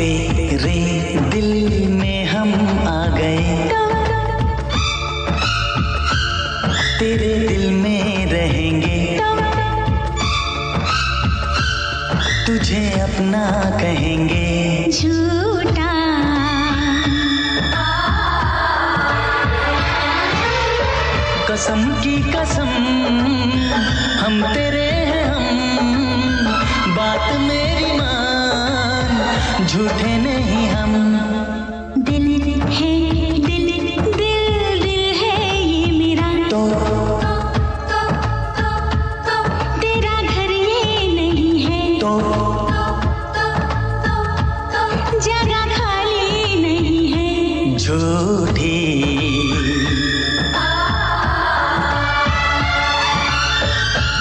तेरे दिल में हम आ गए, तेरे दिल में रहेंगे, तुझे अपना कहेंगे। झूठा कसम की कसम हम तेरे हैं हम, बात मेरी मान, झूठे नहीं हम। दिल है दिल दिल दिल है ये मेरा, तो तेरा घर ये नहीं है, तो जगह खाली नहीं है। झूठी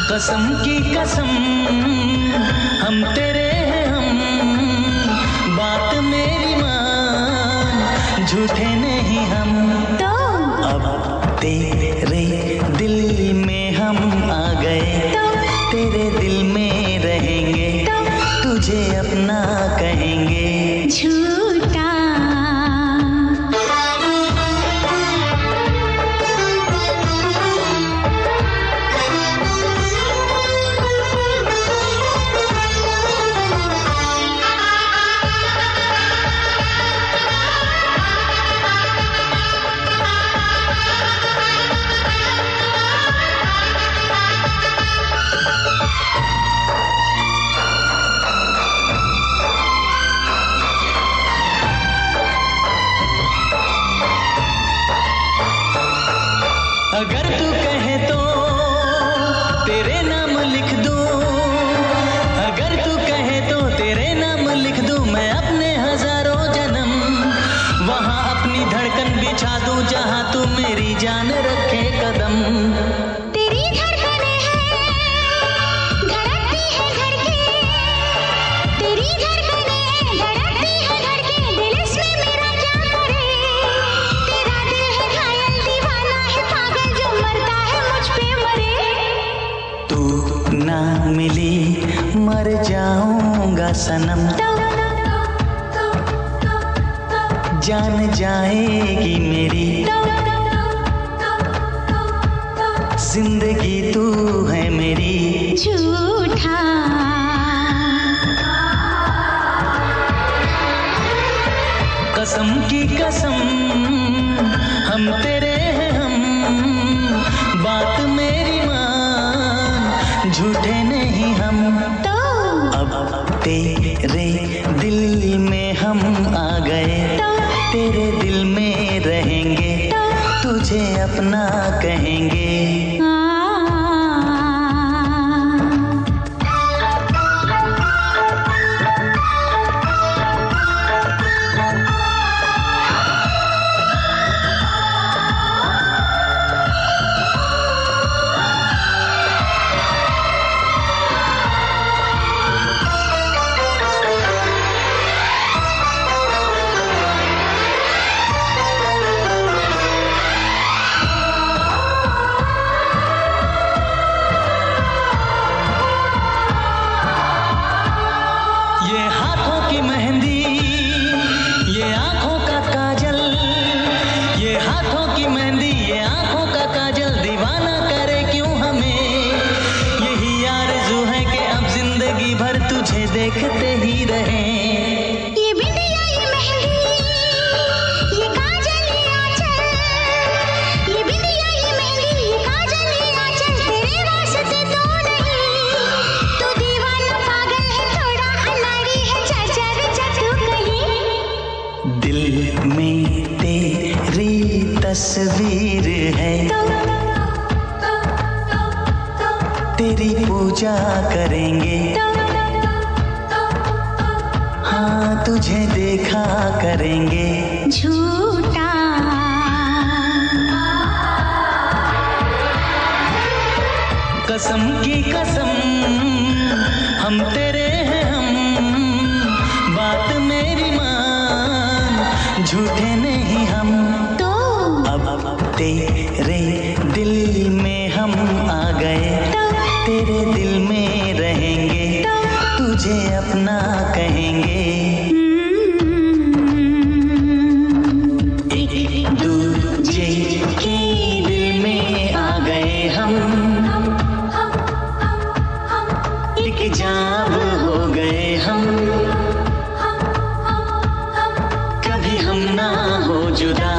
कसम की कसम हम तेरे हैं हम, बात मेरी मान, झूठे नहीं हम। तो अब तेरे दिल में हम आ गए, तेरे दिल में रहेंगे, तुझे अपना कहेंगे। झूठा अगर तू कहे तो तेरे नाम लिख दूं, अगर तू कहे तो तेरे नाम लिख दूं, मैं अपने हजारों जन्म वहां अपनी धड़कन बिछा दूं, जहां तू मेरी जान रखे कदम। तेरी धड़कनें हैं धड़कती है धड़के, तेरी धड़कनें हैं धड़कती है धड़के, दिल इसमें मेरा क्या करे। तेरा दिल है घायल दीवाना है पागल, जो मरता है मुझ पे मरे। तू ना मिली मर जाऊंगा सनम, जान जाएगी मेरी जिंदगी, तू है मेरी। झूठा कसम की कसम हम तेरे हैं हम, बात मेरी मान, झूठे नहीं हम। तो अब तेरे दिल में हम आ गए, तेरे दिल में रहेंगे, तुझे अपना कहेंगे। ये हाथों की मेहंदी, ये आंखों का काजल, ये हाथों की मेहंदी, ये आंखों का काजल, दीवाना करे क्यों हमें। यही आरज़ू है कि अब जिंदगी भर तुझे देखते ही रहें। ये बिंदिया ये मेहंदी ये काजल ये आंचल, ये बिंदिया ये मेहंदी ये काजल ये आंचल, तेरे वास्ते तो नहीं। तू दीवाना पागल है थोड़ा अनाड़ी है, चल तू कहीं। दिल में तेरी तस्वीर है, तेरी पूजा करेंगे, हाँ तुझे देखा करेंगे। झूठा कसम की कसम हम तेरे हैं हम, बात मेरी मान, झूठे नहीं हम। तो अब तेरे दिल में हम आ गए, तेरे दिल में रहेंगे, तुझे अपना कहेंगे। एक जान हो गए हम, कभी हम ना हो जुदा।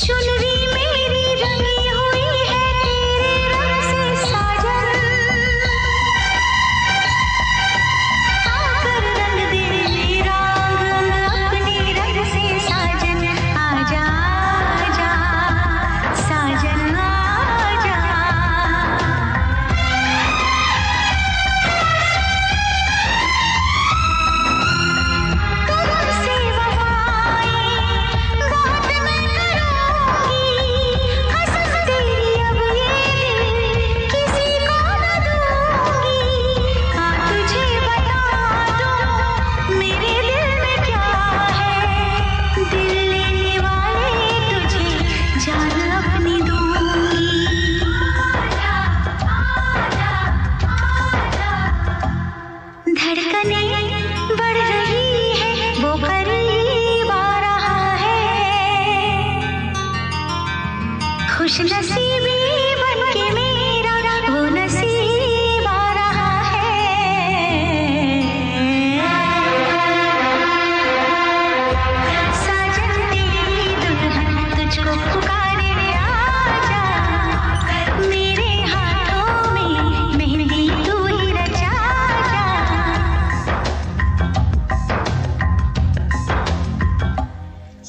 चुनरी मेरी रंगी हुई है तेरे रंग से साजन, आकर रंग दे मेरा अंग अपने रंग से साजन। आजा आजा साजन आजा, तुमसे वफाएं बहुत मैं करूंगी, कसम तेरी अब ये दिल किसी को न दूंगी। हाँ तुझे बता दूं मेरे दिल में क्या है, दिल लेने वाले तुझे जान अपनी दूंगी। धड़कनें बढ़ रही है वो करीब आ रहा है, खुश नसीबी बन के मेरा वो नसीब आ रहा है। साजन तेरी दुल्हन तुझको पुकारे आजा, मेरे हाथों में मेहंदी तू ही रचा जा।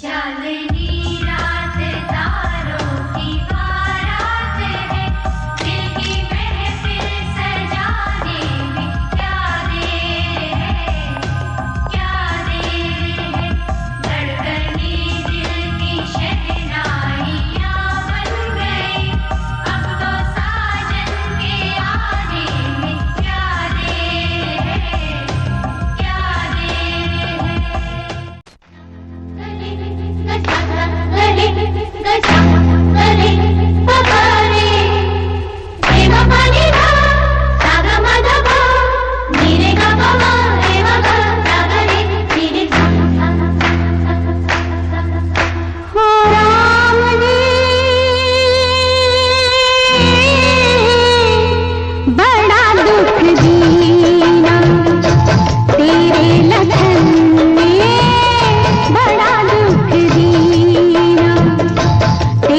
चांदनी रात तारों की बारात है, दिल की महफिल सजाने में क्या देर है, क्या देर है। धड़कने दिल की शहनाइयाँ बन गई, अब तो साजन के आने में क्या देर है, क्या देर है। गले गजा गले पगारे देवा पानी रा सागा माधवा नीरे गा बाबा एवा गा जागरे नीरे हो राम ने बड़ा दुख दीना तेरे लखन ने, बड़ा दुख दीना तेरे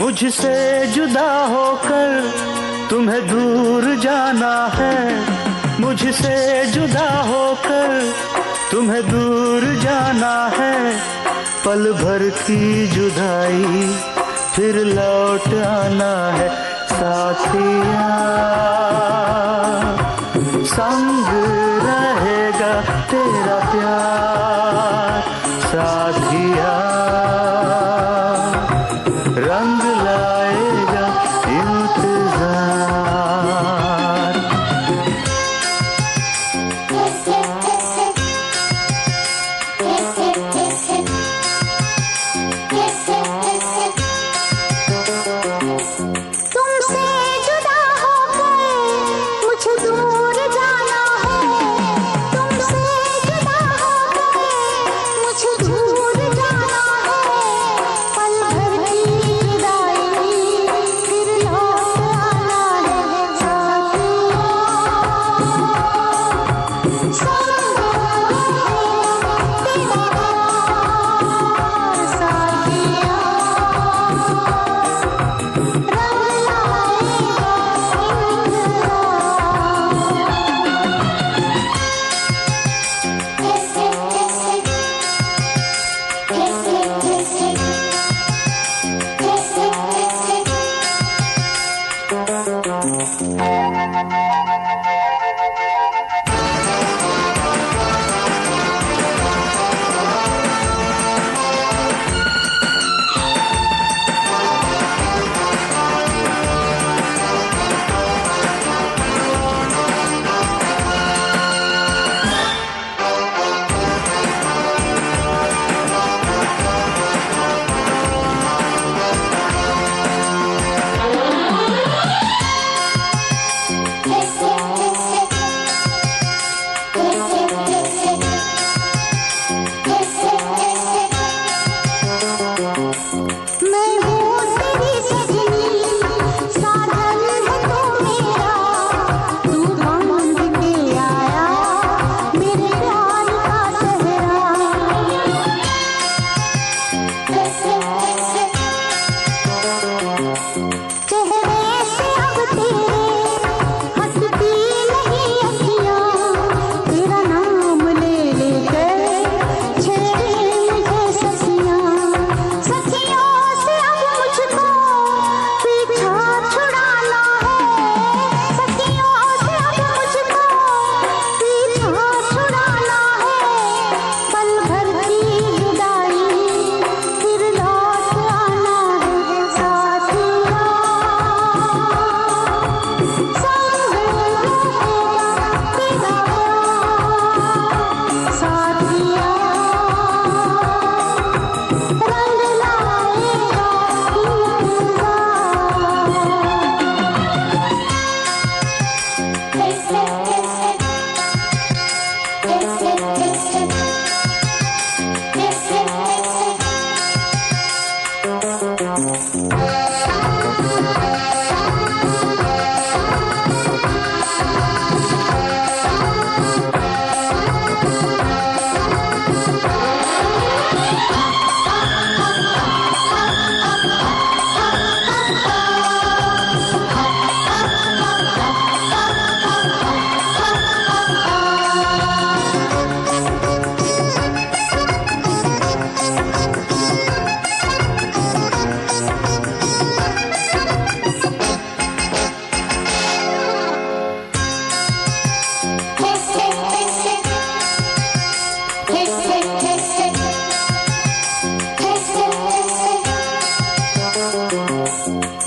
मुझसे जुदा होकर तुम्हें दूर जाना है, मुझसे जुदा होकर तुम्हें दूर जाना है। पल भर की जुदाई फिर लौट आना है। साथिया संग रहेगा तेरा प्यार, साथिया रंग लाएगा इंतजार। तुमसे जुदा होकर मुझे दूर जाना है, तुमसे जुदा होकर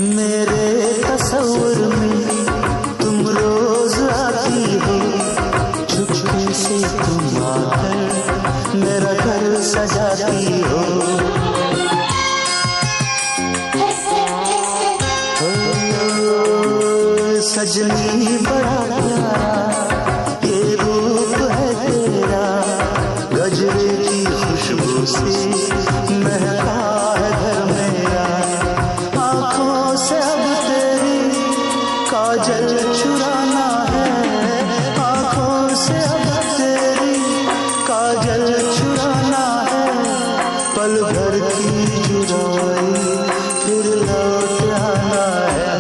मेरे तस्वुर में तुम रोज आती हो, चुपके से तुम आकर मेरा घर सजाती हो। सजनी बड़ा प्यारा ये रूप है तेरा, गजरे की खुशबू से महका है घर मेरा। आँखों से अब तेरी काजल चुराना है, आँखों से अब तेरी काजल चुराना है। पल भर की जुदाई फिर लौट आना है।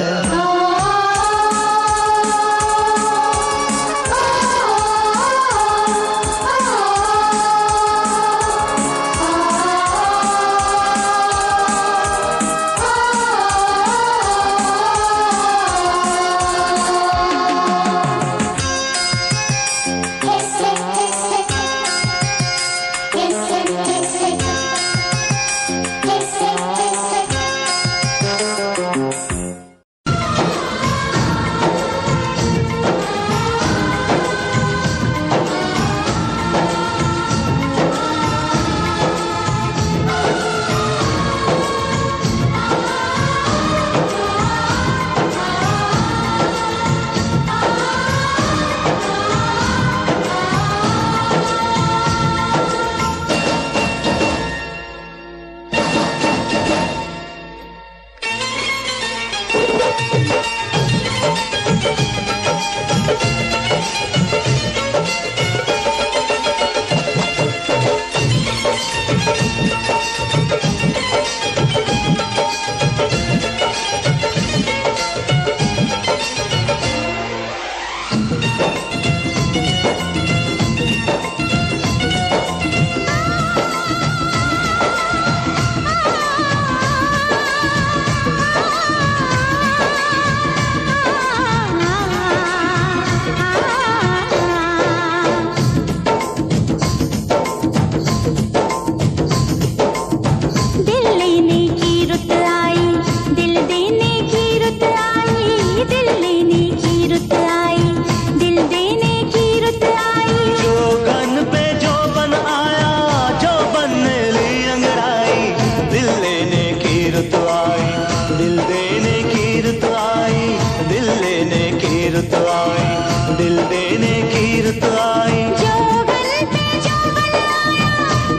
दिल देने की रुत आई, जोबन पे जोबन आया,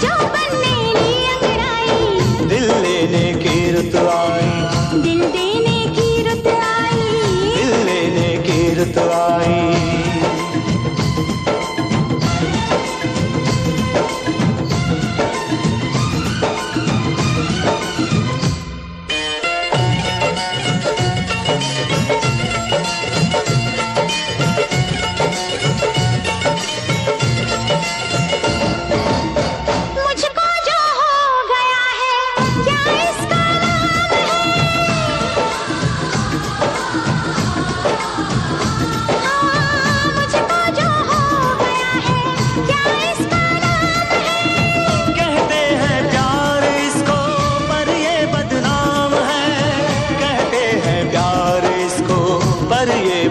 जोबन मेरी अंगड़ाई। दिल लेने की रुत आई, दिल देने की रुत आई, दिल लेने की रुत आई।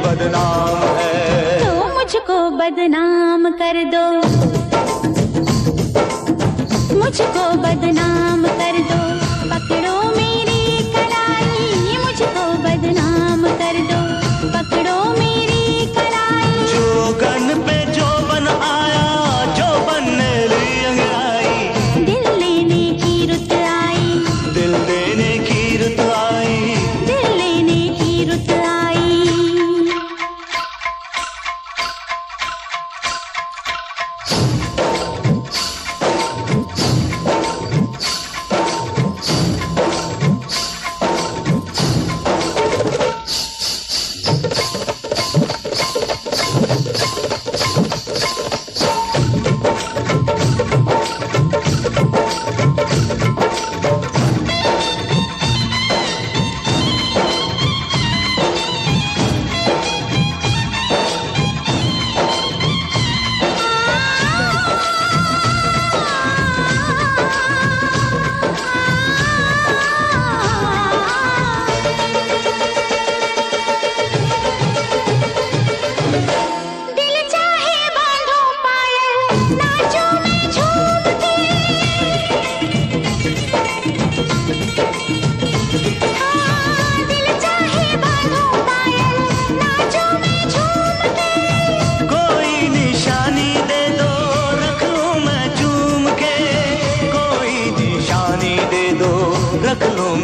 बदनाम है तो मुझको बदनाम कर दो, मुझको बदनाम कर दो। पकड़ो मेरी कलाई, मुझको बदनाम कर दो। पकड़ो मेरी कलाई, जोगन पे जोबन आया, जोबन ने ली अंगड़ाई। दिल लेने की रुत आई, दिल देने की रुत आई, दिल लेने की रुत आई।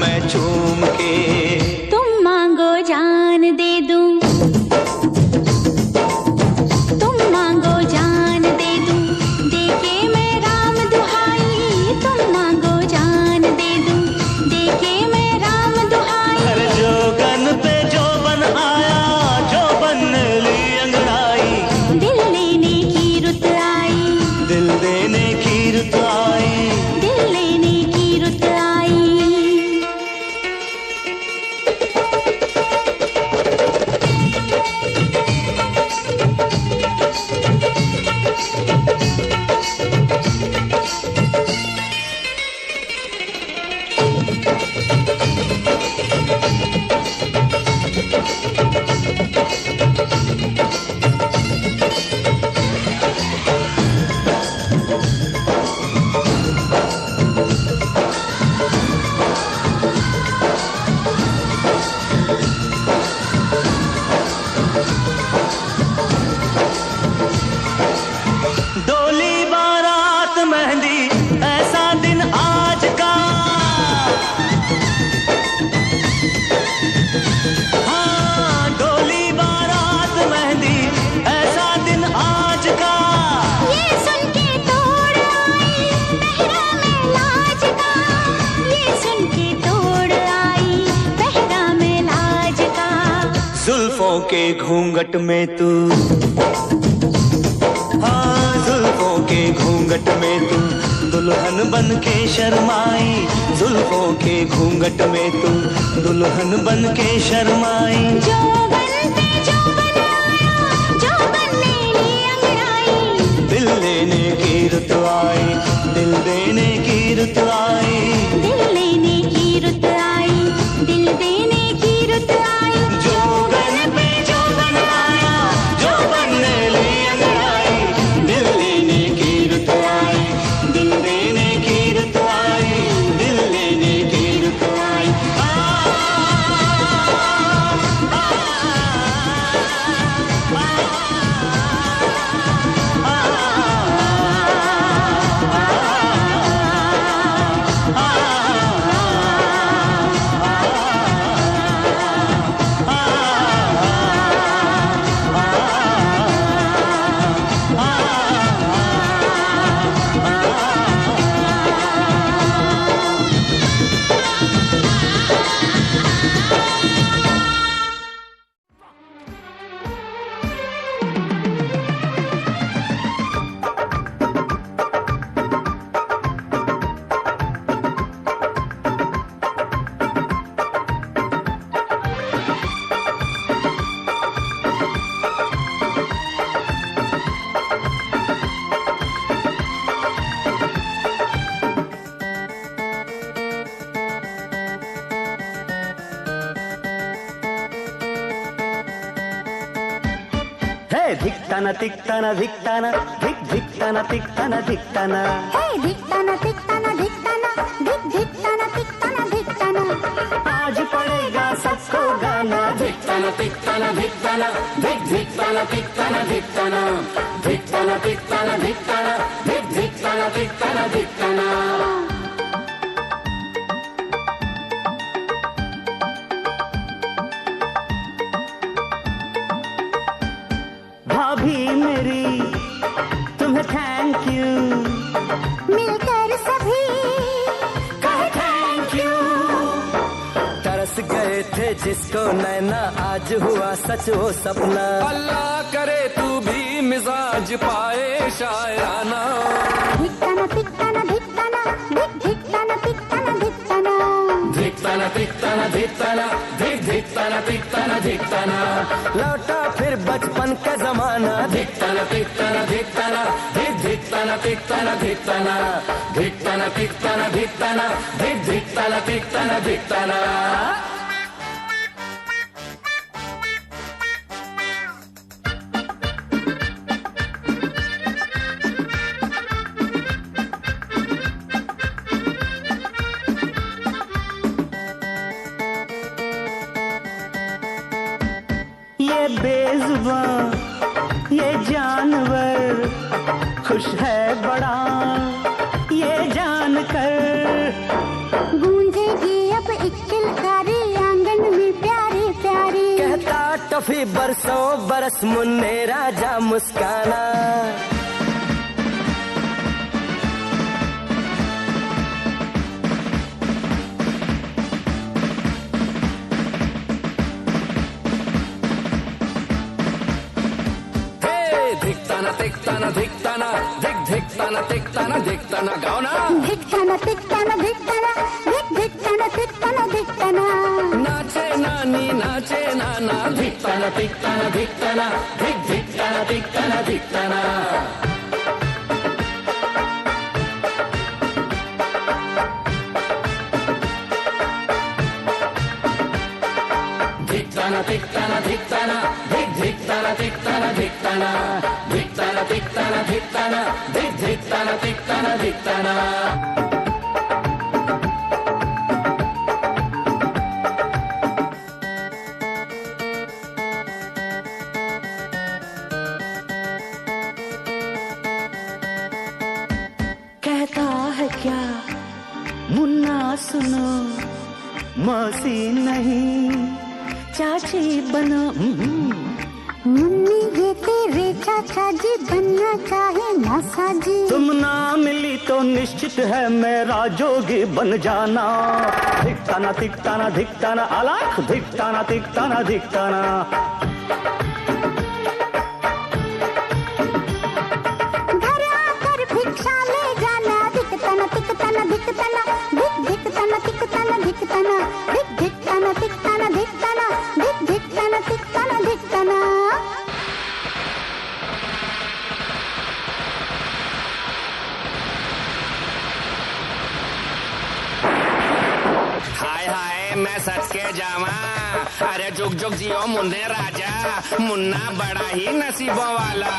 मैं चूम के। तुम मांगो जान दे दूं, तुम मांगो जान दे दूं, देके मैं राम दुहाई। तुम मांगो जान दे दूं, देके मैं राम दुहाई। हर जोगन पे जो बन आया, जो बन ली अंगड़ाई। दिल लेने की रुत आई, दिल देने की रुत आई। दिल लेने की रुत आई। डोली बारात मेहंदी ऐसा दिन आज का। हाँ, डोली बारात मेहंदी ऐसा दिन आज का। ये सुन के तोड़ आई पहरा में लाज का। ये सुन के तोड़ आई पहरा में लाज का। जुल्फों के घूंघट में तू, हाँ जुल्फों के घूंघट में तू दुल्हन बन के शर्माई। जुल्फों के घूंघट में तू दुल्हन बन के शर्माई। जो बन पे जो बन आया, जो बन लेनी अंगड़ाई। दिल लेने की रुत आई, दिल देने की रुत आई। दिल लेने की रुत आई, दिल देने की रुत आई। जो बन पे जो बन आया, जो बन ली अंगड़ाई। दिल लेने की रुत आई, दिल देने की रुत आई। दिल लेने की रुत आई। धिक्ताना तिक्ताना धिक्ताना धिक धिक्ताना तिक्ताना धिक्ताना। हे धिक्ताना तिक्ताना धिक्ताना, धिक धिक्ताना तिक्ताना धिक्ताना। आज पड़ेगा सबको गाना। धिक्ताना तिक्ताना धिक्ताना, धिक धिक्ताना तिक्ताना धिक्ताना। धिक्ताना तिक्ताना धिक्ताना, धिक धिक्ताना तिक्ताना धिक्ताना। भाभी मेरी तुम्हें थैंक यू। मिलकर सभी कहे थैंक यू। तरस गए थे जिसको नैना, आज हुआ सच वो सपना। अल्लाह करे तू भी मिजाज पाए शायराना। धिक्ताना तिक्ताना धिक्ताना, धिक धिक्ताना तिक्ताना धिक्ताना। धिक्ताना तिक्ताना धिक्ताना, धिक धिक्ताना तिक्ताना धिक्ताना। लौटा फिर बचपन का जमाना। धिक्ताना तिक्ताना धिक्ताना, धिक धिक्ताना तिक्ताना धिक्ताना। धिक्ताना तिक्ताना धिक्ताना, धिक धिक्ताना तिक्ताना धिक्ताना। ये बेजुबान ये जानवर खुश है बड़ा ये जानकर। गूंजेगी अब एक किलकारी आंगन में प्यारी प्यारी। कहता टफी बरसों बरस मुन्ने राजा मुस्काना। धिकताना तिकताना धिकताना धिक धिकताना तिकताना धिकताना गाओ ना। धिकताना तिकताना धिकताना धिक धिकताना तिकताना धिकताना। नाचे नानी नाचे नाना धिकताना तिकताना धिकताना धिक धिकताना तिकताना धिकताना। धिकताना तिकताना धिकताना धिक धिकताना तिकताना धिकताना धिकताना तिकताना धिकताना धिक धिकताना तिकताना धिकताना। कहता है क्या मुन्ना सुनो, मौसी नहीं चाची बनो। मुन्नी ये तेरे चाचा जी बनना चाहे नासा जी। तुम ना मिली तो निश्चित है मेरा जोगी बन जाना। धिकताना तिकताना धिकताना अलख धिकताना तिकताना धिकताना। घर आकर भिक्षा ले जाना। धिकताना तिकताना धिकताना धिक धिकताना तिकताना धिकताना धिक धिकताना तिकताना धिकताना धिक धिकताना तिकताना धिकताना। हाय हाय मैं सच के जावा। अरे जुग जुग जियो मुन्ने राजा, मुन्ना बड़ा ही नसीबों वाला।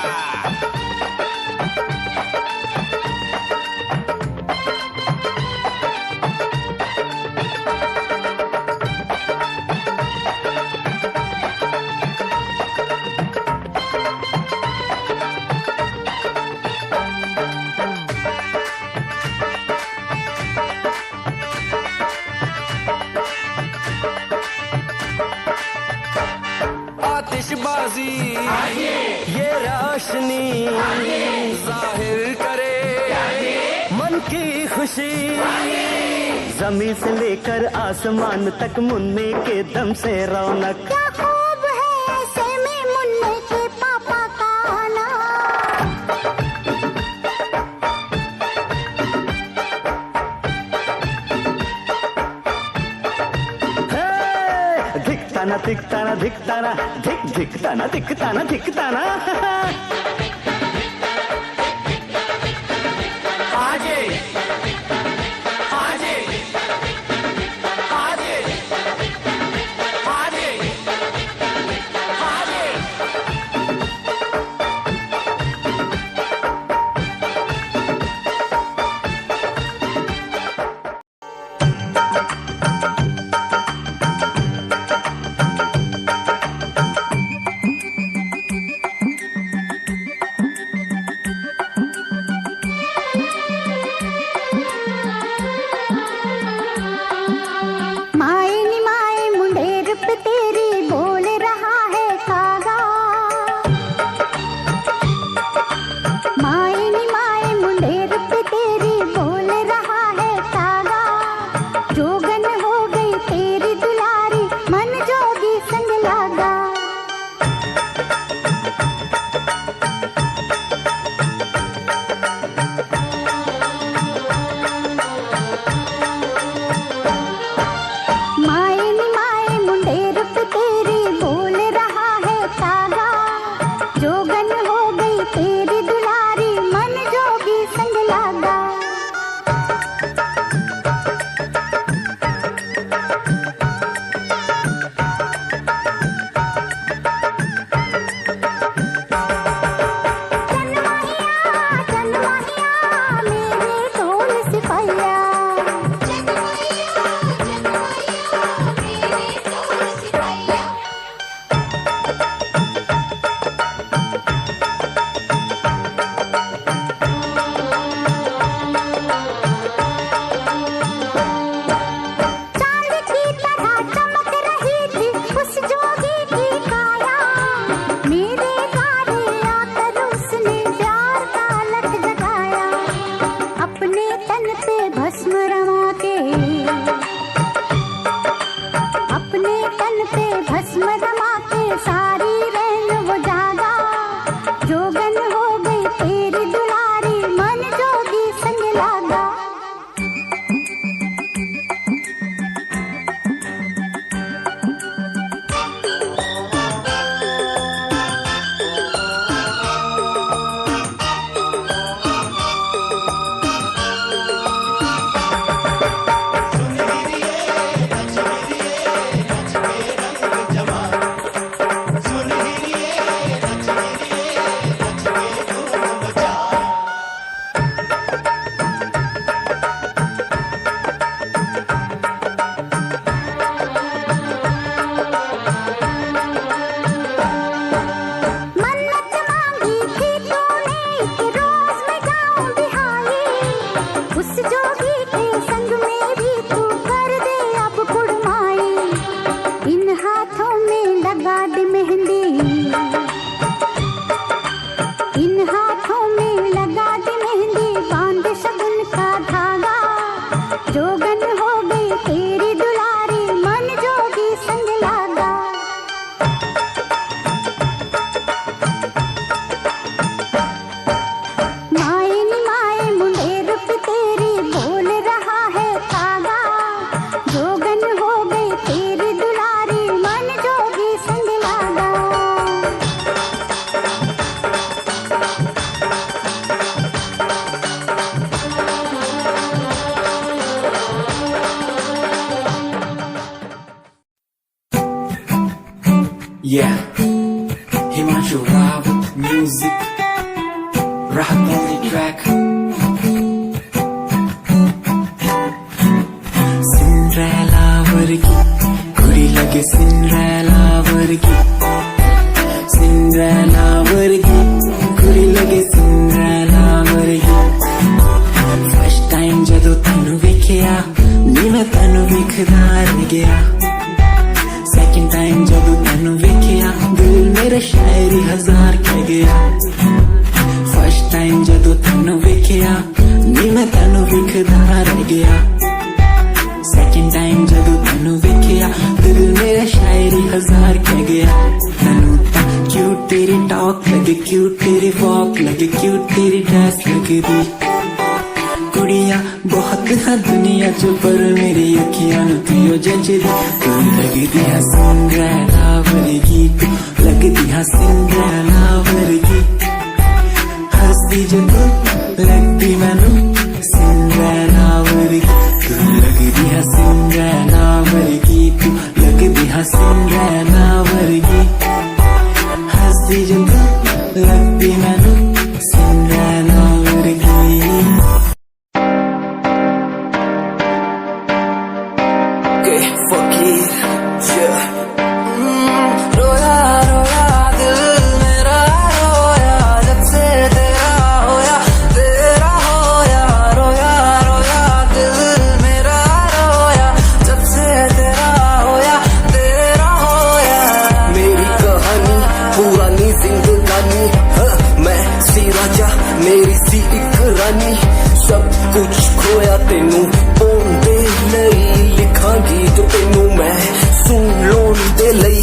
आतिशबाजी ये रोशनी जाहिर करे मन की खुशी। जमीन से लेकर आसमान तक मुन्ने के दम से रौनक। क्या खूब है ऐसे में मुन्ने के पापा का आना। धिकताना तिकताना धिकताना धिक धिकताना तिकताना धिकताना। आजे आजे आजे आजे आजे। माए नी माए मुंडेर पे तेरी बोल रहा है कागा। माए नी माए मुंडेर पे तेरी बोल रहा है कागा। जोगन हो गई तेरी दुलारी मन जोगी संग लागा। माँ Yeah, Himanshu Rao with music, Rahat on the track. Cinderella vargi, kuri lage Cinderella vargi. Cinderella vargi, kuri lage Cinderella vargi. First time jadoo tanu vekhya, ni main tanu vekhda reh gaya. Second time जब तैनू वेखिया दिल मेरा शायरी हजार कह गया. First time जब तैनू वेखिया नी मैं तैनू वेखदा रह गया. Second time जब तैनू वेखिया दिल मेरा शायरी हजार कह गया. तैनू ता क्यूट तेरी टॉक लगे, क्यूट तेरी वॉक लगे, क्यूट तेरी ड्रेस लगदी. कुड़िया बहुत है दुनिया च पर मेरी अखियां नू थियो जचदी. तू लगदी है सिंड्रेला वर्गी, तू लगदी है सिंड्रेला वर्गी. हंसदी जो तू लगदी मैनू सिंड्रेला वर्गी. तू लगदी है सिंड्रेला वर्गी, तू लगदी है सिंड्रेला वर्गी. हंसदी जो तू लगदी मैनू सिंड्रेला वर्गी. रोया रोया दिल मेरा रोया जब से तेरा होया, तेरा होया. रोया रोया दिल मेरा रोया जब से तेरा होया, तेरा होया. मेरी कहानी पुरानी जिंदगानी, मैं सी राजा मेरी सी एक रानी. सब कुछ खोया तेनू पाउण दे लई, लिखांगी जो तेनू मैं सुन लोन दे लई.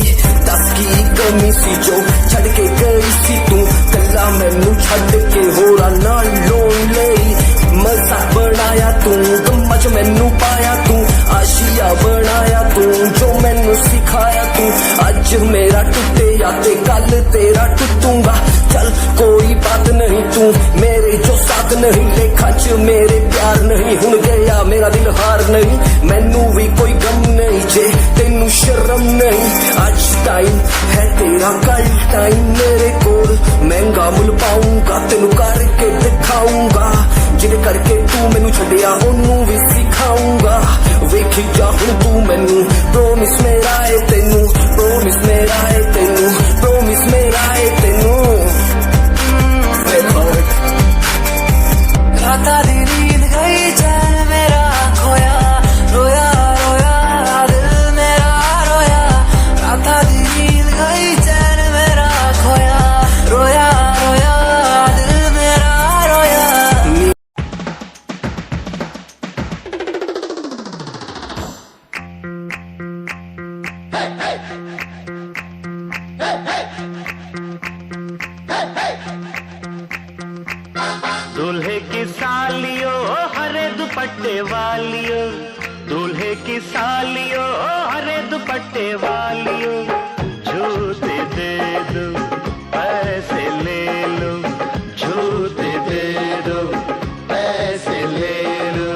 दस की कमी सी जो छड़ के गई सी तू, कला मैनू छड़ के होरा नाल लोन लई. मजा बनाया तू, गम्मा च मैनू पाया तू, आशिया बनाया तू जो मैनू सिखाया तू. अज मेरा टुटे या ते कल तेरा टुटूंगा. चल कोई बात नहीं, तू मेरे जो साथ नहीं. लेखा च मेरे प्यार नहीं, हुण गया मेरा दिल हार नहीं. मैनू भी कोई गम नहीं जे तेनू शर्म नहीं. आज टाइम है तेरा कल टाइम मेरे कोल, महंगा मुल पाऊंगा तेनू करके दिखाऊंगा. जिद करके तू मैनू छड्डिया ओनू भी सिखाऊंगा. वेखी जा हुण तू मैनू प्रोमिस मेरा है तेनू, प्रोमिस मेरा है तेनू, प्रोमिस मेरा है तेनू. राता दी नींद गई चैन मेरा खोया, रोया रोया दिल मेरा रोया. राता दी नींद गई चैन मेरा खोया, रोया रोया दिल मेरा रोया. दूल्हे की सालियो हरे दुपट्टे वालियो, दूल्हे की सालियो हरे दुपट्टे वालियो. जूते दे दो पैसे ले लो, जूते दे दो पैसे ले लो.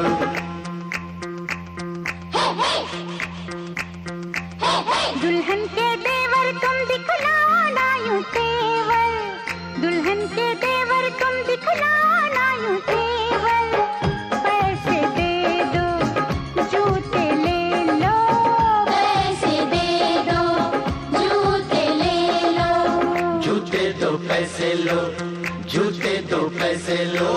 दुल्हन के देवर तुम दिखलाना यूं तेवर, दुल्हन के देवर तुम दिखलाना यूं तेवर. पैसे दे दो जूते ले लो, पैसे दे दो जूते ले लो. जूते दो पैसे लो, जूते दो पैसे लो.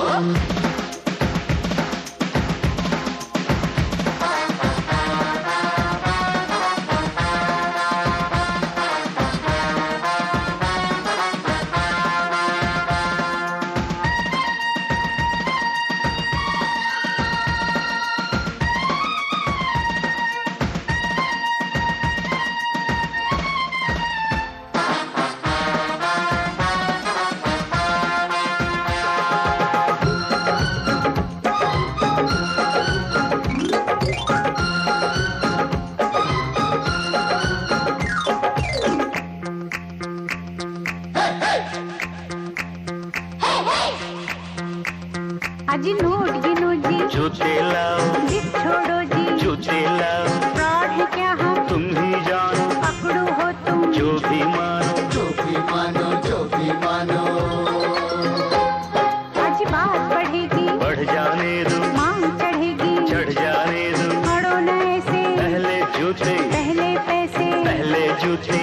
पैसे, पहले जूते,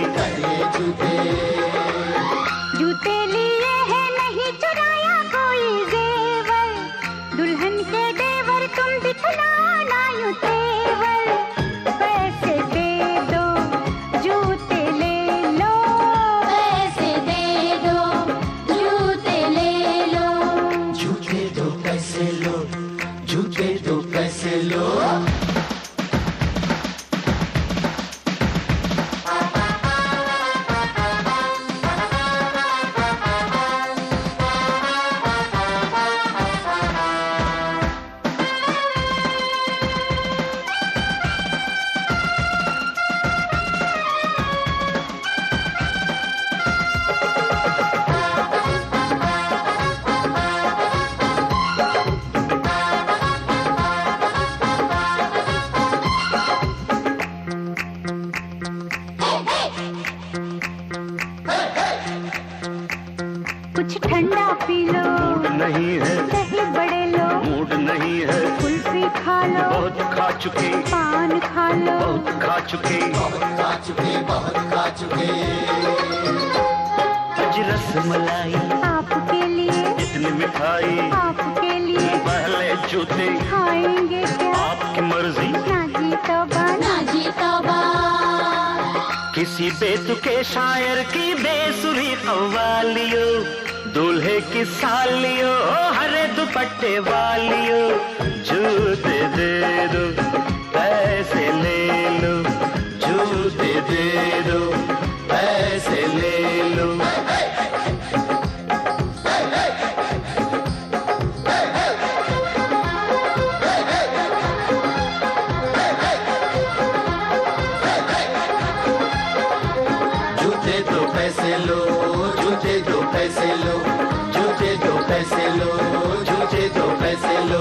जूते लिए हैं नहीं चुराया कोई जेवर, दुल्हन के देवर तुम दिखलाना यूं तेवर, पैसे दे दो जूते ले लो, पैसे दे दो जूते ले लो, जूते दो पैसे लो, जूते दो पैसे लो। कुछ ठंडा पी लो, मूड नहीं है, दही बड़े लो, मूड नहीं है, कुल्फी खा लो, बहुत खा चुके, पान खा लो, बहुत खा चुके, आज रसमलाई आपके लिए, इतनी मिठाई, आपके लिए पहले जूते, खाएंगे क्या, आपकी मर्जी, ना जी तौबा, ना जी तौबा, किसी बेतुके शायर की बेसुरी कव्वालियों, दूल्हे की सालियों, हरे दुपट्टे वालियों, जूते दे दो पैसे ले लो, जूते दे दो पैसे ले लो। जूते दो पैसे लो, जूते दो पैसे लो, जूते दो पैसे लो, जूते दो पैसे लो।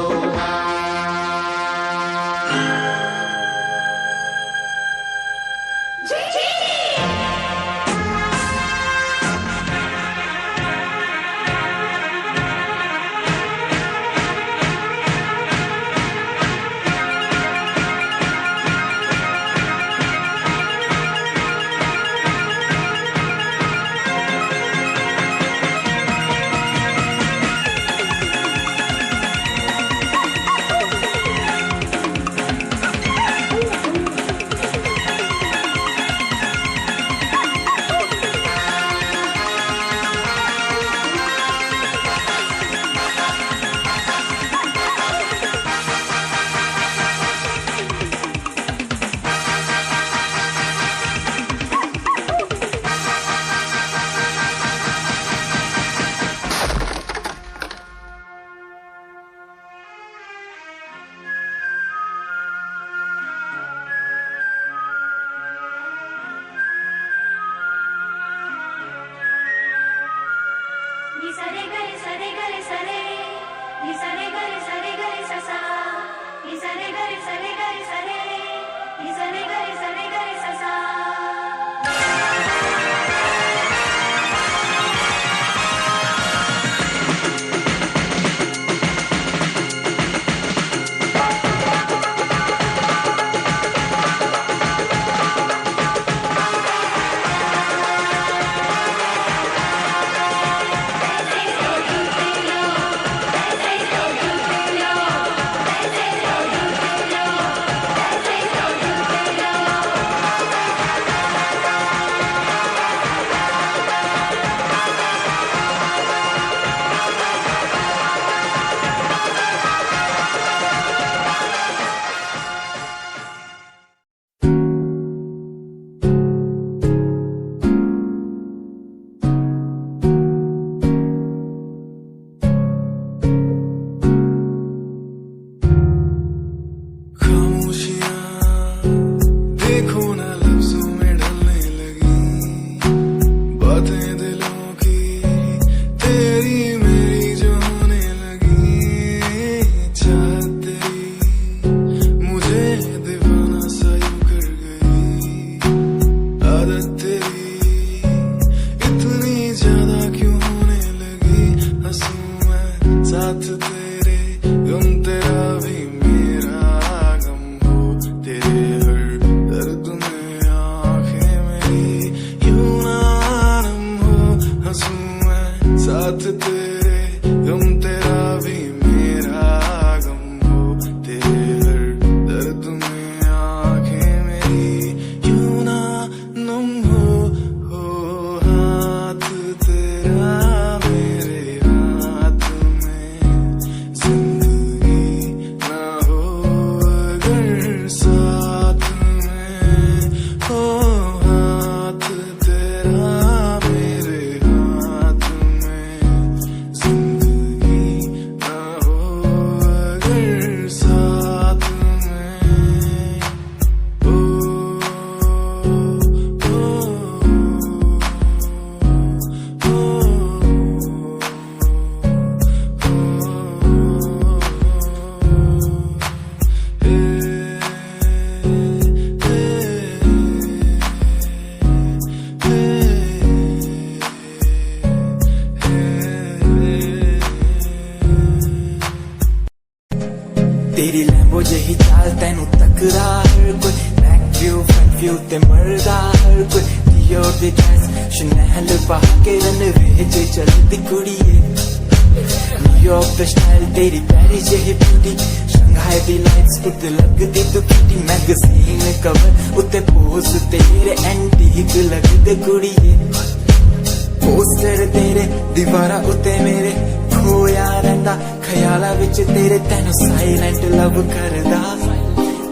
सेल्फी उते मरदा हर कोई दियो दे ड्रेस शनैल पा के रनवे च चलदी कुड़िए न्यूयॉर्क दा स्टाइल तेरी पैरी जेही ब्यूटी शंघाई दी लाइट्स उते लगदी तू किटी मैगजीन कवर उते पोज तेरे एंटीक लगदे कुड़िए पोस्टर तेरे दीवारा उते मेरे खोया रहिंदा ख्याला विच तेरे तैनू साइलेंट लव करदा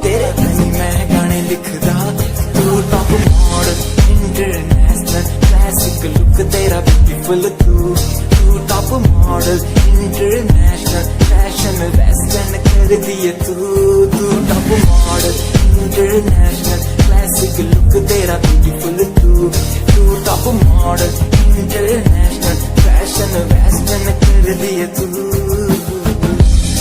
तेरे लिए मैं गाने लिखदा तू top model international classic look तेरा ब्यूटीफुल तू top model international fashion western कर दिए तू top model international classic look तेरा ब्यूटीफुल तू top model international fashion western कर दिए तू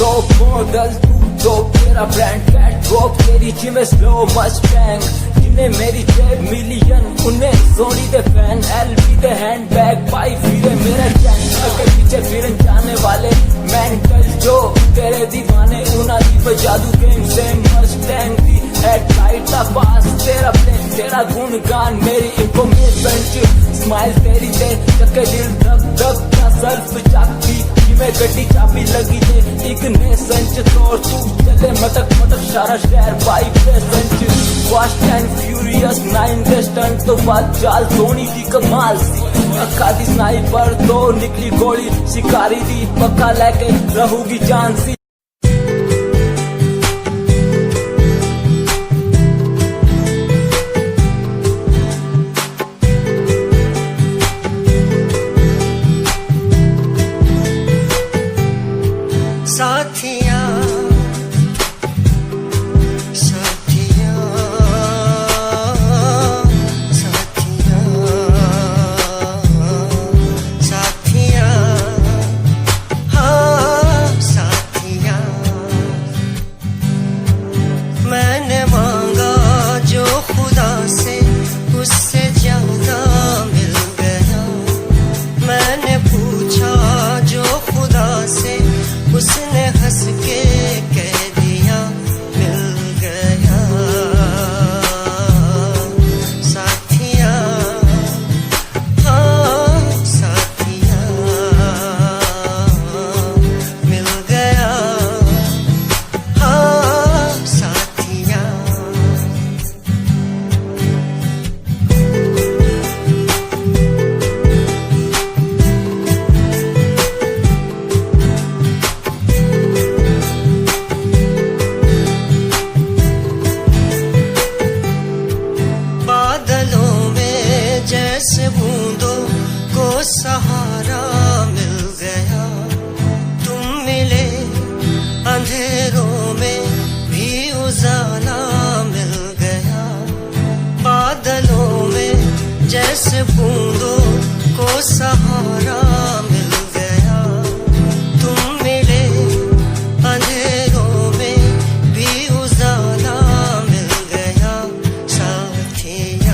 टॉप मॉडल तो तेरा ब्रांड कैट वॉक तेरी जिमें स्लो मस्टैंग जिन्हें मेरी 10 मिलियन उन्हें सोनी दे फैन एलबी दे हैंडबैग पाई फिरे मेरा चैन के पीछे फिरन जाने वाले मेंटल जो तेरे दीवाने उना दी जादू गेम सेम मस्टैंग दी एट लाइट दा पास तेरा प्लेन तेरा गुणगान मेरी इंफॉर्मेशन स्माइल तेरी दे चक्के दिल धक धक का सर्फ चाकती में गड्डी चाबी लगी दे एक ने संच तोड़ तू चले मटक मटक सारा शहर बाइक पे संच फास्ट एंड फ्यूरियस 9 के स्टंट तो बात चाल धोनी की कमाल सी अक्का दी स्नाइपर तो निकली गोली शिकारी दी पक्का लेके रहूगी जान सी जैसे बूंदों को सहारा मिल गया तुम मिले अंधेरों में भी उजाला मिल गया साथिया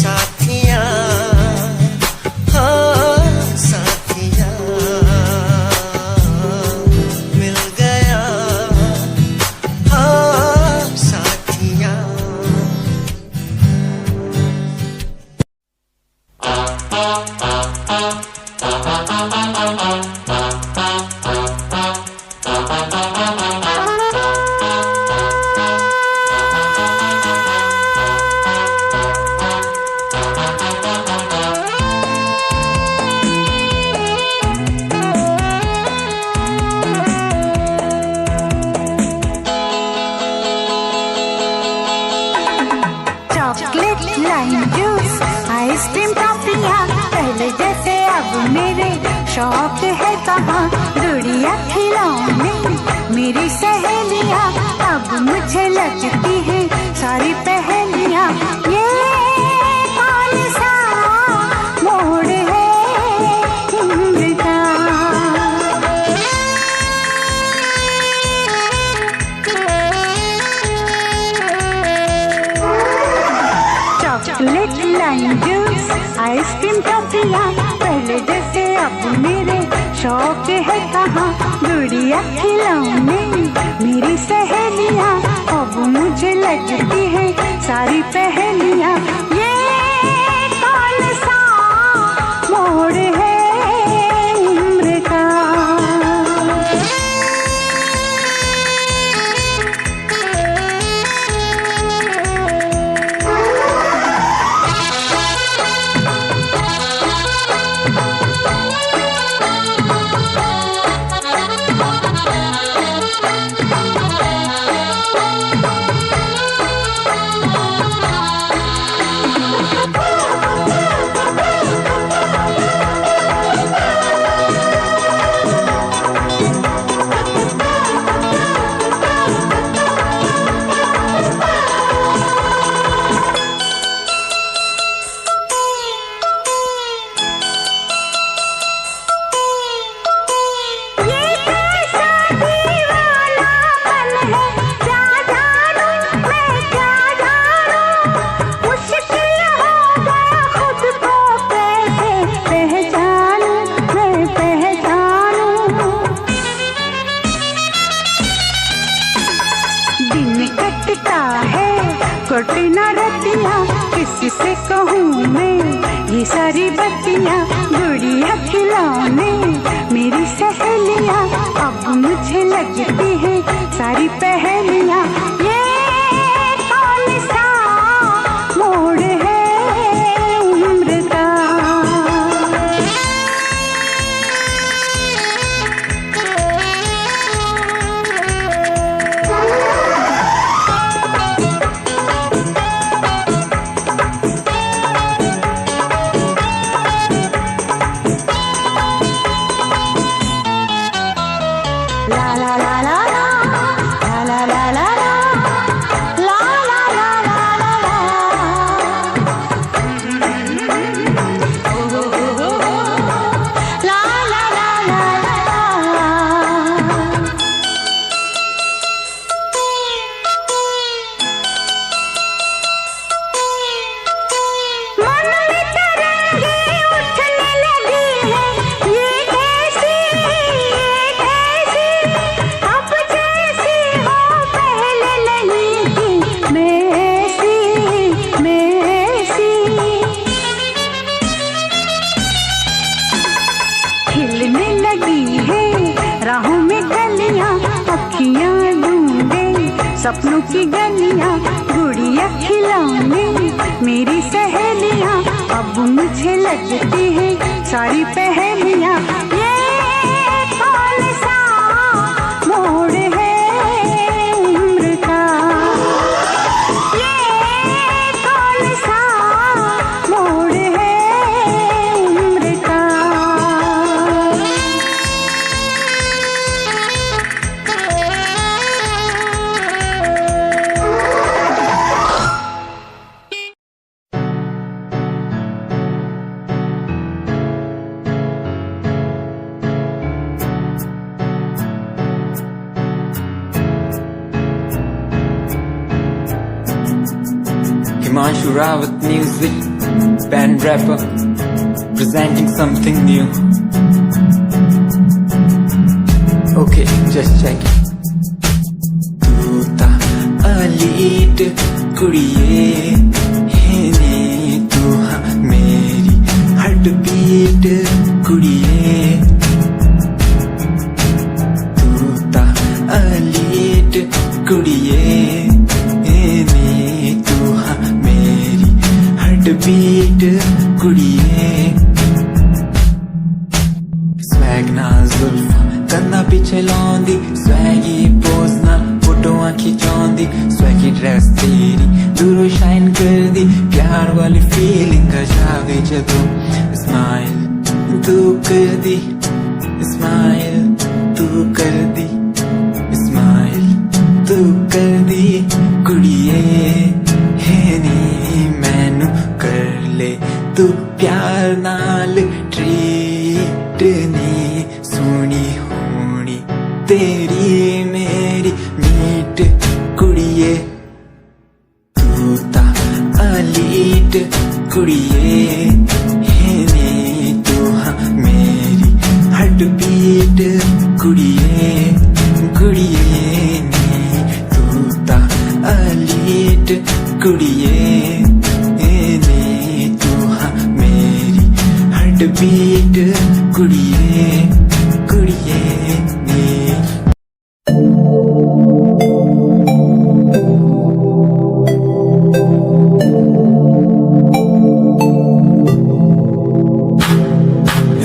साथिया हाँ साथिया मिल गया हाँ साथिया चॉकलेट लाइम जूस आइसक्रीम टॉफियाँ पहले जैसे अब मेरे शौक है कहाँ गुड़िया खिलौने मेरी सहेलियाँ अब मुझे लगती है सारी पहेलियाँ ये कौन सा मोड़ है जिंदगी का चॉकलेट लाइम जूस आइसक्रीम टॉफियाँ पहले जैसे अब मेरे शौक है कहाँ गुड़िया खिलौने मेरी सहेलियाँ अब मुझे लगती है सारी पहेलियां। ये कौन सा मोड़ है उम्र का। कटी न रतिया किससे कहूँ मैं ये सारी बत्तियाँ। गुड़िया खिलौने मेरी सहेलियाँ, अब मुझे लगती है सारी पहेलियाँ। ये कौन सा मोड़ है उम्र का। सपनों की गलियां, गुड़िया खिलौने मेरी सहेलियां, अब मुझे लगती है सारी पहेलियां। ये कौन सा मोड़ है उम्र का। ये कौन सा मोड़ है उम्र का। Himanshu Rawat music, band rapper, presenting something new. Okay, just check it. Tu ta elite kudiye hene tu ha meri heartbeat kudiye. Tu ta elite kudiye beat कुड़िए। स्वैग नाल जुल्फा कन्ना पिछे लाउंदी, स्वैगी पोज नाल फोटोआं खिचाउंदी, स्वैगी ड्रेस तेरी दूरों शाइन कर दी, प्यार वाली फीलिंग आ जावे जदों स्माइल तू कर दी, स्माइल तू कर दी, स्माइल तू कर दी कुड़िए है नी मैनू कर ले तू प्यार नाल ट्रीट नी सोनी होनी तेरी मेरी मीट कुड़िए। तू ता अलीट कुड़िए है नी तू हाँ मेरी हार्टबीट कुड़िए कुड़िए नी तू ता अलीट बीट कुड़िए नी तू हाँ मेरी हार्ट बीट कुड़िए कुड़िए नी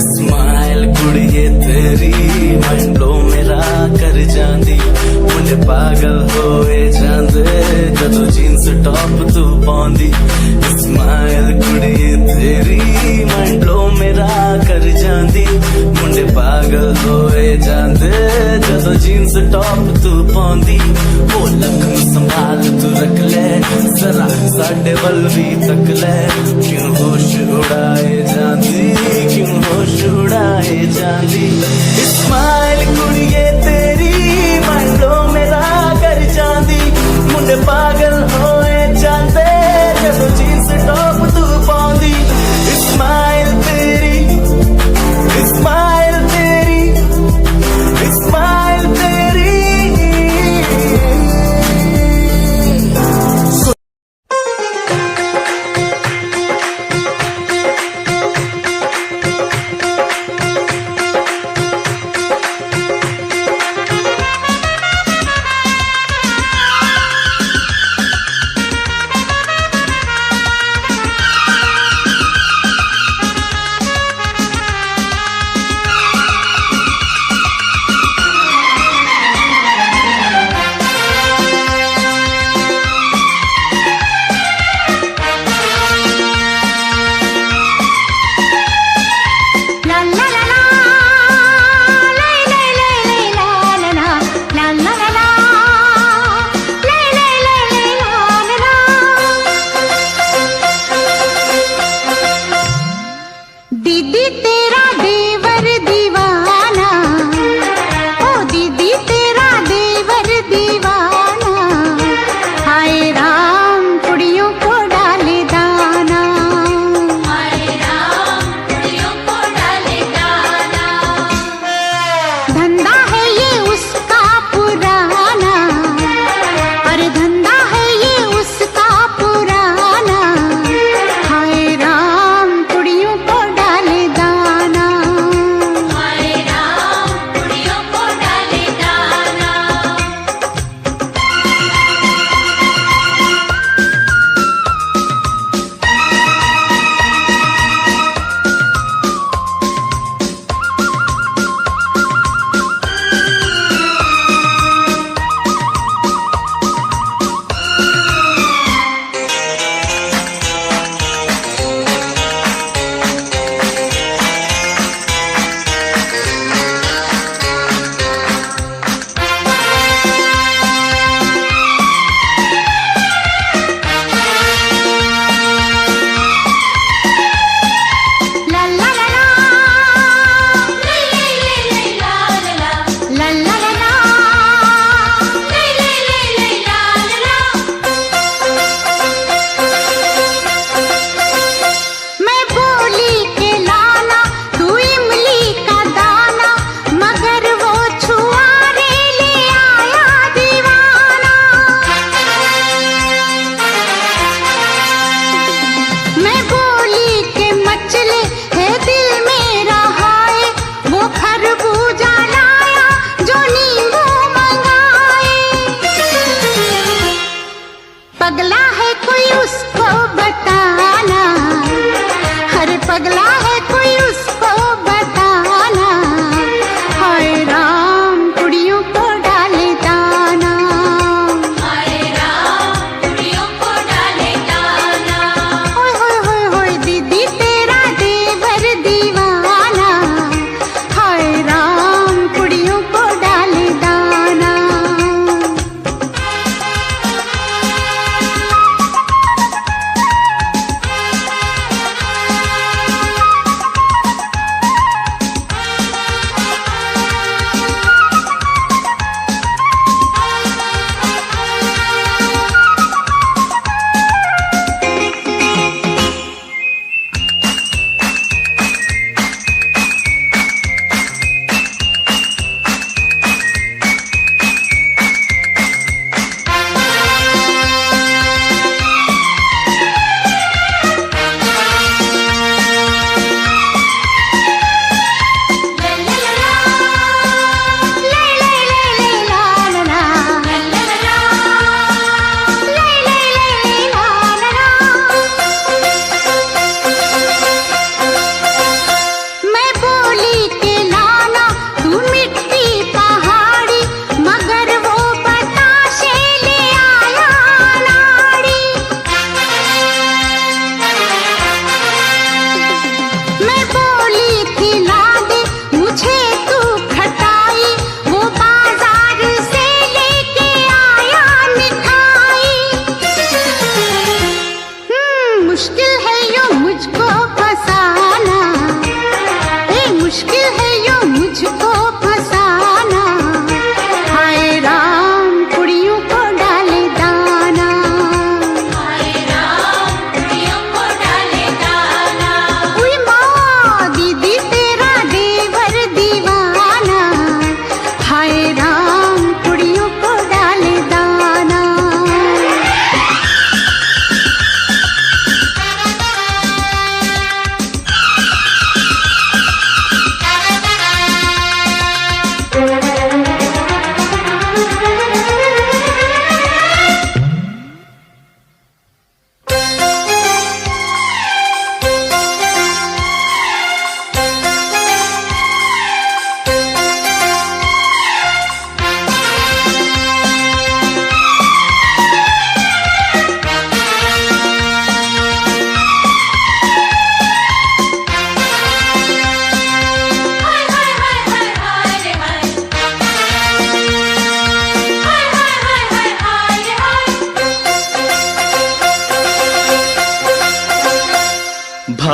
स्माइल कुड़िए तेरी माइंड ब्लो मेरा कर जांदी मुंडे पागल होए जांदे जदों जीन्स टॉप तू पाउंदी स्माइल कुड़िए तेरी माइंड ब्लो मेरा कर जांदी मुंडे पागल होए जांदे जदों जीन्स टॉप तू पाउंदी ओ लख संभाल तू रख ले जरा साडे वल भी तक ले क्यों होश उड़ाए जांदी क्यों होश उड़ाए जांदी स्माइल कुड़िए तेरी माइंडो मेरा कर जांदी मुंडे पागल होए जांदे जदों जीन्स टॉप तू पाउंदी स्माइल तेरी स्माइल तेरी स्माइल तेरी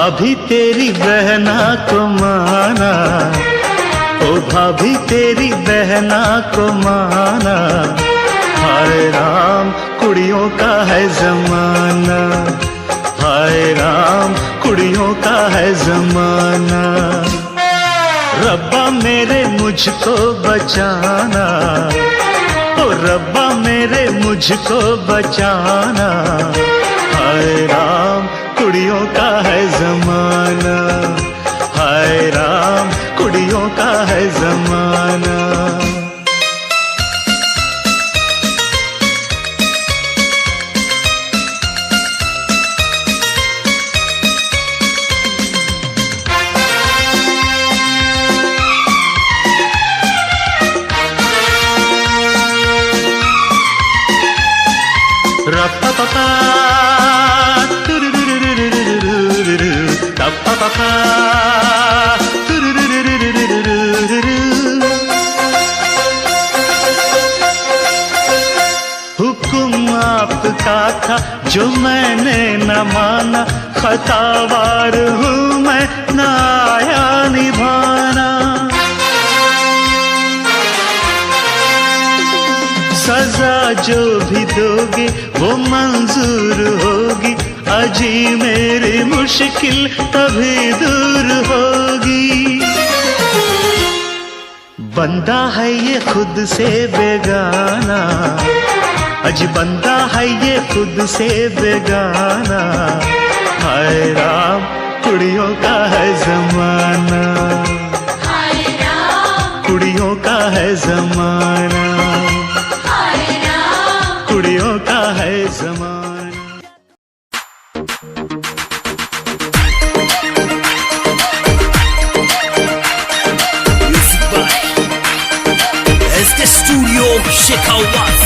भाभी तेरी बहना को माना, ओ भाभी तेरी बहना को माना। हाय राम कुड़ियों का है जमाना, हाय राम कुड़ियों का है जमाना। रब्बा मेरे मुझको बचाना, ओ रब्बा मेरे मुझको बचाना। हाय राम कुड़ियों का है जमाना, हाय राम कुड़ियों का है जमाना। Ra-pa-pa-pa, tu-ru-ru-ru-ru-ru-ru-ru-ru, ra-pa-pa-pa, tu-ru-ru-ru-ru-ru-ru-ru-ru। हुक्म आपका था जो मैंने न माना, खतावार हूँ मैं न आया निभाना। सजा जो भी दोगे वो मंजूर होगी, अजी मेरी मुश्किल तभी दूर होगी। बंदा है ये खुद से बेगाना, अजी बंदा है ये खुद से बेगाना। हाय राम कुड़ियों का है जमाना, हाय राम कुड़ियों का है जमाना, कुड़ियों का है जमाना। Music by SK Studio Shekhawat।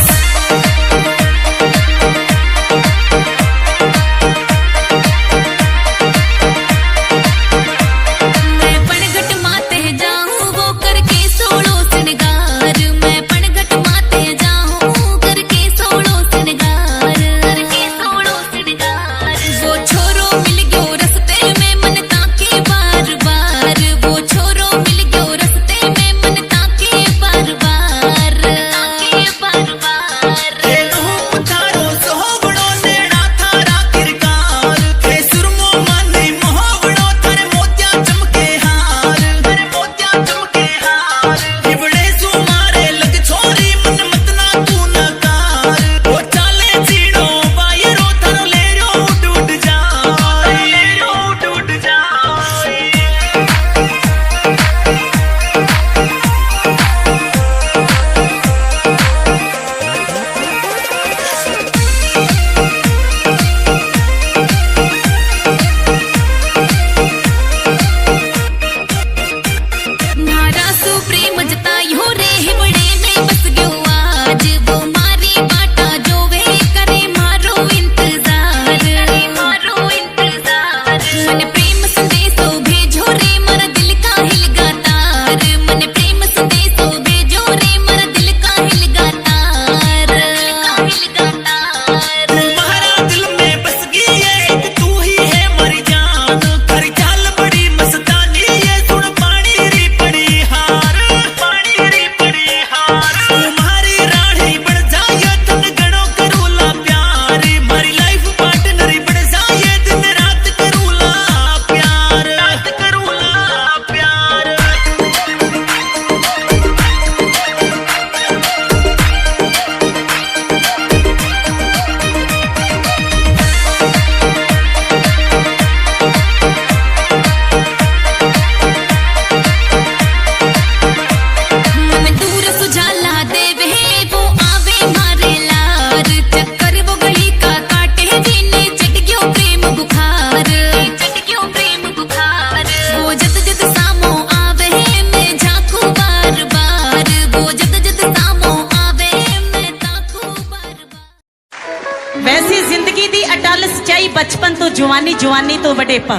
बचपन तो जवानी, जवानी तो वडेपा,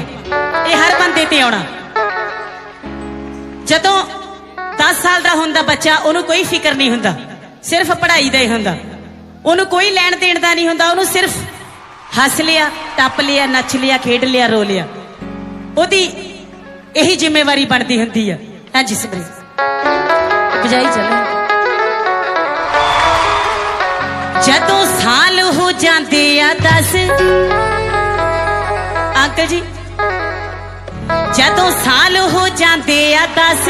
ये हर बंदे ते आउणा। जदों 10 साल दा हुंदा बच्चा, ओनू कोई फिक्र नहीं हुंदा, सिर्फ पढ़ाई दा ही हुंदा, ओनू कोई लैण देण दा नहीं हुंदा, ओनू सिर्फ हस लिया, टप लिया, नच लिया, खेड लिया, रो लिया। ਉਹਦੀ ਇਹੀ ਜ਼ਿੰਮੇਵਾਰੀ ਬਣਦੀ ਹੁੰਦੀ ਆ। ਹਾਂਜੀ ਸਮਰੀ ਬਜਾਈ ਚੱਲੇ। ਜਦੋਂ ਸਾਲ ਹੋ ਜਾਂਦੇ ਆ 10 ਅੰਕਲ ਜੀ, ਜਦੋਂ ਸਾਲ ਹੋ ਜਾਂਦੇ ਆ 10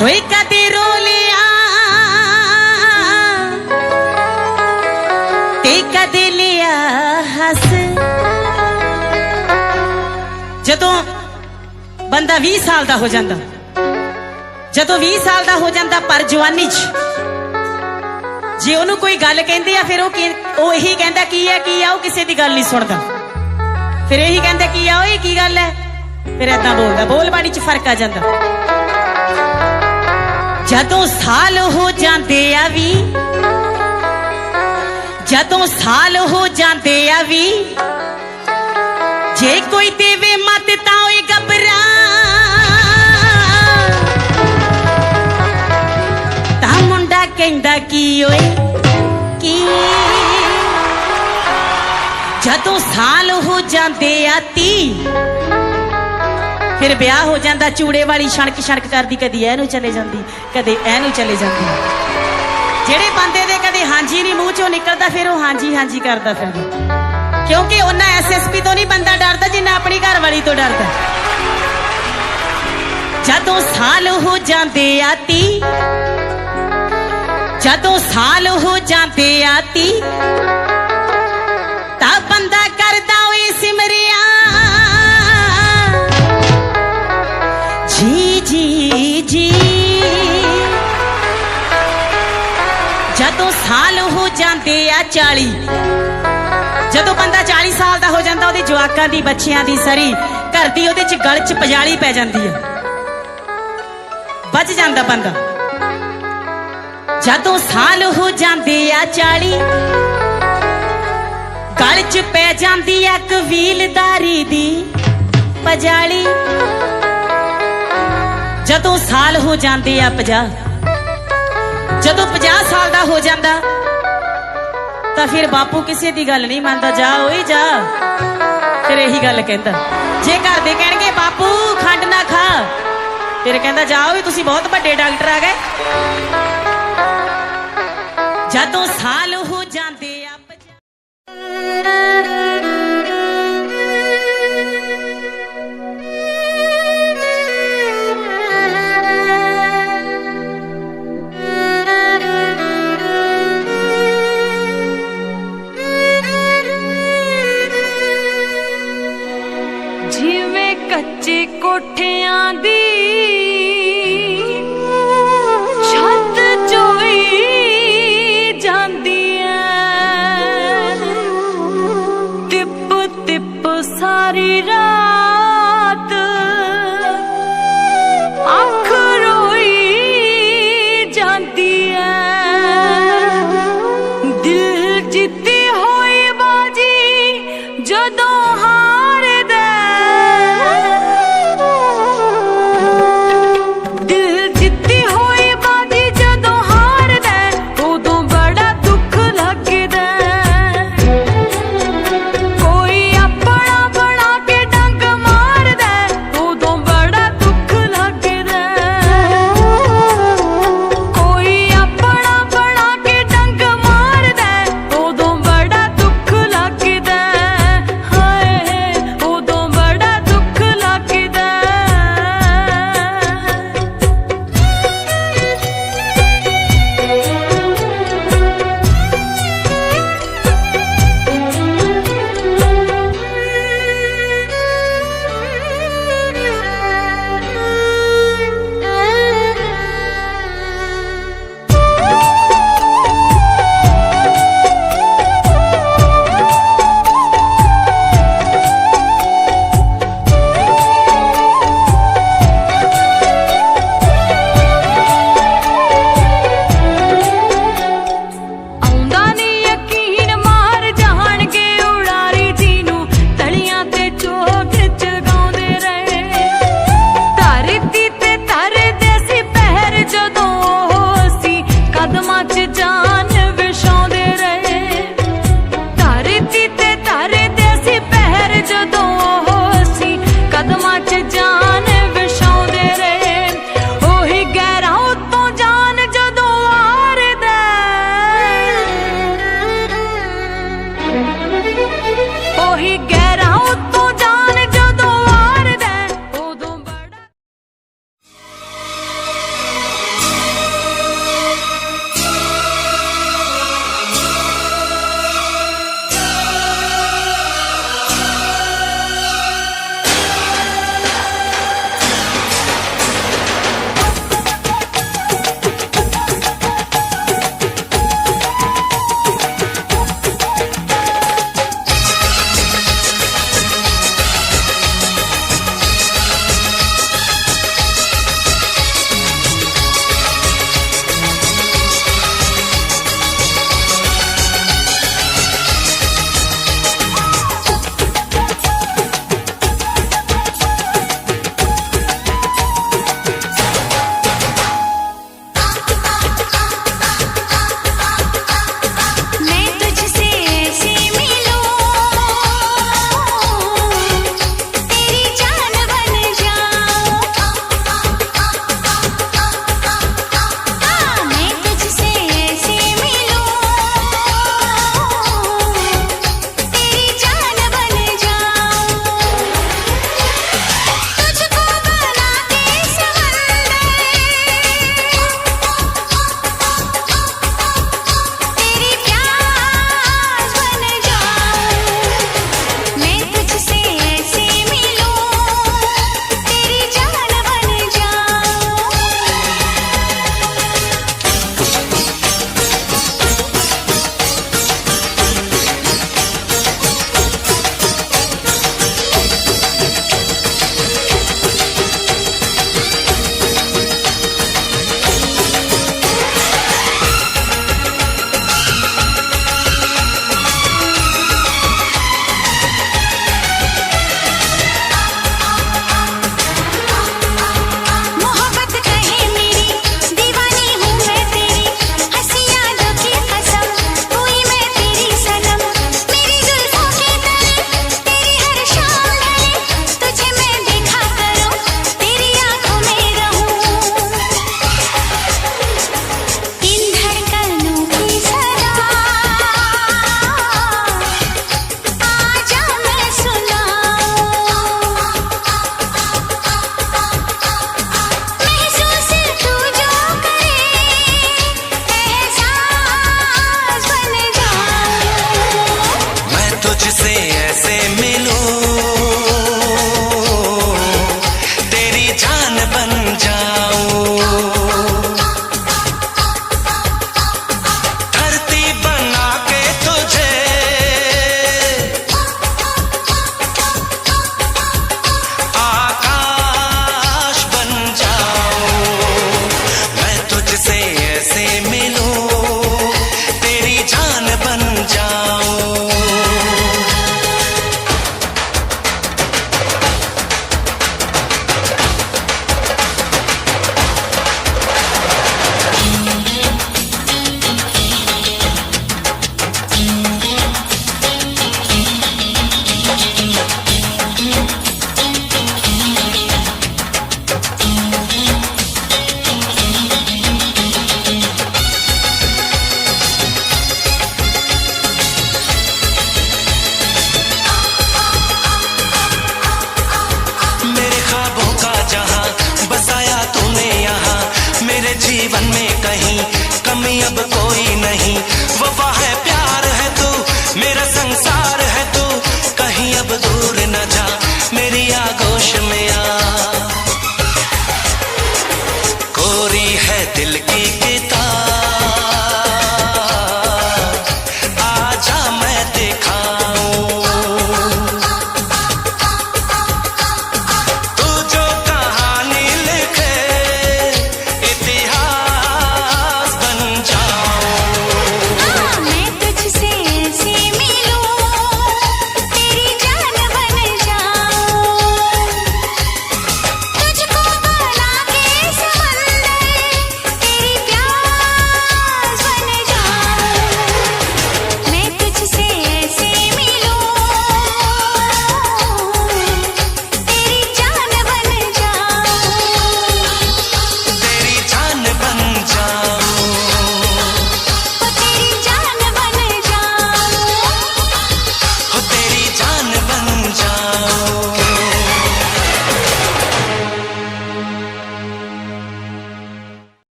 ਹੋਏ ਕਦੇ ਰੋ ਲਿਆ ਤੇ ਕਦੇ ਲਿਆ ਹੱਸ। ਜਦੋਂ ਬੰਦਾ 20 ਸਾਲ ਦਾ ਹੋ ਜਾਂਦਾ, ਜਦੋਂ 20 ਸਾਲ ਦਾ ਹੋ ਜਾਂਦਾ ਪਰ ਜਵਾਨੀ 'ਚ ਜੇ ਉਹਨੂੰ ਕੋਈ ਗੱਲ ਕਹਿੰਦੇ ਆ ਫਿਰ ਉਹ ਇਹੀ ਕਹਿੰਦਾ ਕੀ ਆ ਉਹ ਕਿਸੇ ਦੀ ਗੱਲ ਨਹੀਂ ਸੁਣਦਾ। ਫਿਰ ਇਹੀ ਕਹਿੰਦਾ ਕੀ ਆ ਓਏ ਕੀ ਗੱਲ ਹੈ, ਫਿਰ ਏਦਾਂ ਬੋਲਦਾ, ਬੋਲਬਾਣੀ 'ਚ ਫਰਕ ਆ ਜਾਂਦਾ। ਜਦੋਂ ਸਾਲ ਹੋ ਜਾਂਦੇ ਆ 20, ਜਦੋਂ ਸਾਲ ਹੋ ਜਾਂਦੇ ਆ 20 ਜੇ ਕੋਈ ਦੇਵੇ ਮਤ ਤਾਂ ਓਏ ਘਬਰਾ ਤਾਂ ਮੁੰਡਾ ਕਹਿੰਦਾ ਕੀ ਓਏ ਕੀ। ਜਦੋਂ ਸਾਲ ਹੋ ਜਾਂਦੇ ਆ 30 ਫਿਰ ਵਿਆਹ ਹੋ ਜਾਂਦਾ, ਚੂੜੇ ਵਾਲੀ ਛਣਕ ਛਣਕ ਕਰਦੀ, ਕਦੀ ਇਹਨੂੰ ਚਲੇ ਜਾਂਦੀ ਕਦੇ ਇਹਨੂੰ ਚਲੇ ਜਾਂਦੀ। ਜਿਹੜੇ ਬੰਦੇ ਦੇ ਕਦੇ ਹਾਂਜੀ ਨਹੀਂ ਮੂੰਹ ਚੋਂ ਨਿਕਲਦਾ ਫਿਰ ਉਹ ਹਾਂਜੀ ਹਾਂਜੀ ਕਰਦਾ ਫਿਰਦਾ, ਕਿਉਂਕਿ ਉਹਨਾਂ ਐਸਐਸਪੀ ਤੋਂ ਨਹੀਂ ਬੰਦਾ ਡਰਦਾ ਜਿੰਨਾ ਆਪਣੀ ਘਰ ਵਾਲੀ ਤੋਂ ਡਰਦਾ। ਜਦੋਂ ਸਾਲ ਹੋ ਜਾਂਦੇ ਆ 30, ਜਦੋਂ ਸਾਲ ਹੋ ਜਾਂਦੇ ਆ 30 ਤਾਂ ਬੰਦਾ ਕਰਦਾ ਓਏ ਸਿਮਰਿਆ ਜੀ ਜੀ ਜੀ। ਜਦੋਂ ਸਾਲ ਹੋ ਜਾਂਦੇ ਆ 40, ਜਦੋਂ ਬੰਦਾ 40 ਸਾਲ ਦਾ ਹੋ ਜਾਂਦਾ ਉਹਦੇ ਜਵਾਕਾਂ ਦੀ ਬੱਚਿਆਂ ਦੀ ਸਰੀ ਘਰ ਦੀ ਉਹਦੇ 'ਚ ਗਲ 'ਚ ਪਜਾਲੀ ਪੈ ਜਾਂਦੀ ਹੈ, ਬਚ ਜਾਂਦਾ ਬੰਦਾ। ਜਦੋਂ ਸਾਲ ਹੋ ਜਾਂਦੇ ਆ 40 ਗਲ 'ਚ ਪੈ ਜਾਂਦੀ ਆ ਕਬੀਲਦਾਰੀ ਦੀ ਪਜਾਲੀ। ਜਦੋਂ ਸਾਲ ਹੋ ਜਾਂਦੇ ਆ 50, ਜਦੋਂ 50 ਸਾਲ ਦਾ ਹੋ ਜਾਂਦਾ ਤਾਂ ਫਿਰ ਬਾਪੂ ਕਿਸੇ ਦੀ ਗੱਲ ਨਹੀਂ ਮੰਨਦਾ, ਜਾ ਓਏ ਜਾ, ਫਿਰ ਇਹੀ ਗੱਲ ਕਹਿੰਦਾ। ਜੇ ਘਰ ਦੇ ਕਹਿਣਗੇ ਬਾਪੂ ਖੰਡ ਨਾ ਖਾ, ਫਿਰ ਕਹਿੰਦਾ ਜਾ ਓਏ ਤੁਸੀਂ ਬਹੁਤ ਵੱਡੇ ਡਾਕਟਰ ਆ ਗਏ। ਜਦੋਂ ਸਾਲ ਹੋ ਜਾਂਦੇ ਆ ਜਿਵੇਂ ਕੱਚੇ ਕੋਠਿਆਂ ਦੀ ਛੱਤ ਚੋਈ ਜਾਂਦੀ ਐ, ਟਿਪ ਟਿਪ ਸਾਰੀ ਰਾਤ ਅੱਖ ਰੋਈ ਜਾਂਦੀ ਐ। ਦਿਲ ਜਿੱਤੀ ਹੋਈ ਬਾਜੀ ਜਦੋਂ ਉਹੀ ਗਹਿਰਾ ਉਤੋਂ ਜਾਨ ਜਦੋਂ ਵਾਰਦਾ ਉਦੋਂ ਬੜਾ जीवन में कहीं कमी अब कोई नहीं, वफा है